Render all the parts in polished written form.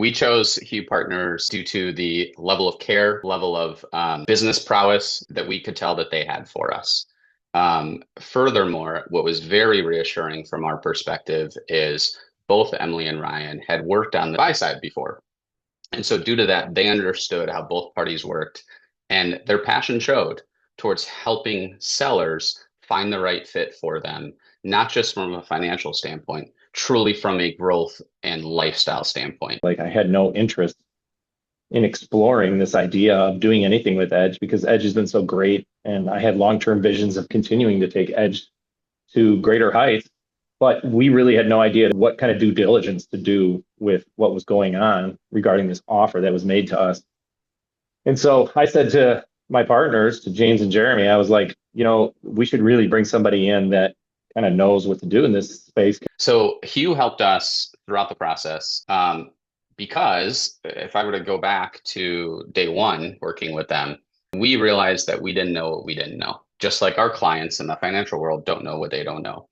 We chose Hugh Partners due to the level of care, level of business prowess that we could tell that they had for us. Furthermore, what was very reassuring from our perspective is both Emily and Ryan had worked on the buy side before. And so, due to that, they understood how both parties worked, and their passion showed towards helping sellers find the right fit for them, not just from a financial standpoint, truly from a growth and lifestyle standpoint. Like I had no interest in exploring this idea of doing anything with Edge because Edge has been so great. And I had long-term visions of continuing to take Edge to greater heights. But we really had no idea what kind of due diligence to do with what was going on regarding this offer that was made to us. And so I said to my partners, to James and Jeremy, I was like, we should really bring somebody in that kind of knows what to do in this space. So Hugh helped us throughout the process because if I were to go back to day one working with them, we realized that we didn't know what we didn't know, just like our clients in the financial world don't know what they don't know.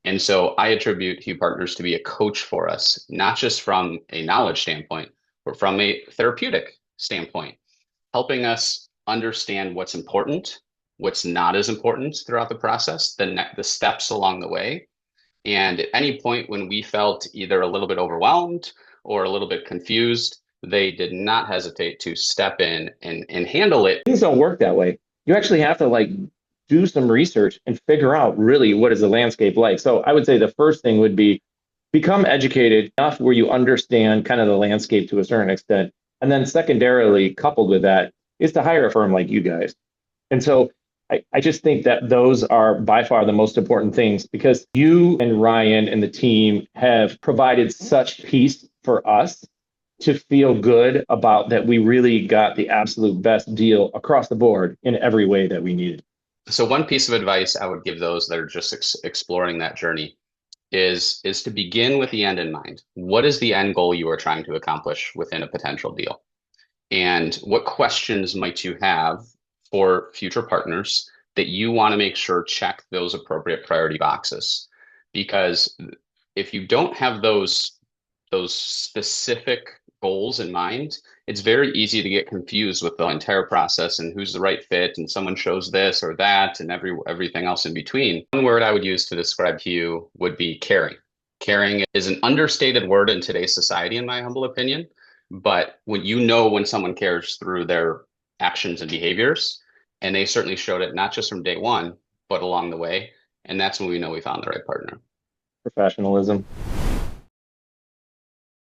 And so I attribute Hugh Partners to be a coach for us, not just from a knowledge standpoint, but from a therapeutic standpoint, helping us understand what's important, what's not as important throughout the process, the steps along the way. And at any point when we felt either a little bit overwhelmed or a little bit confused, they did not hesitate to step in and handle it. Things don't work that way. You actually have to do some research and figure out really what is the landscape like. So I would say the first thing would be become educated enough where you understand kind of the landscape to a certain extent. And then secondarily, coupled with that, is to hire a firm like you guys. And so I just think that those are by far the most important things because you and Ryan and the team have provided such peace for us to feel good about that we really got the absolute best deal across the board in every way that we needed. So one piece of advice I would give those that are just exploring that journey is to begin with the end in mind. What is the end goal you are trying to accomplish within a potential deal? And what questions might you have for future partners that you want to make sure check those appropriate priority boxes? Because if you don't have those specific goals in mind, it's very easy to get confused with the entire process and who's the right fit, and someone shows this or that, and everything else in between. One word I would use to describe Hugh would be caring. Caring is an understated word in today's society, in my humble opinion. But when someone cares through their actions and behaviors, and they certainly showed it not just from day one, but along the way. And that's when we know we found the right partner. Professionalism.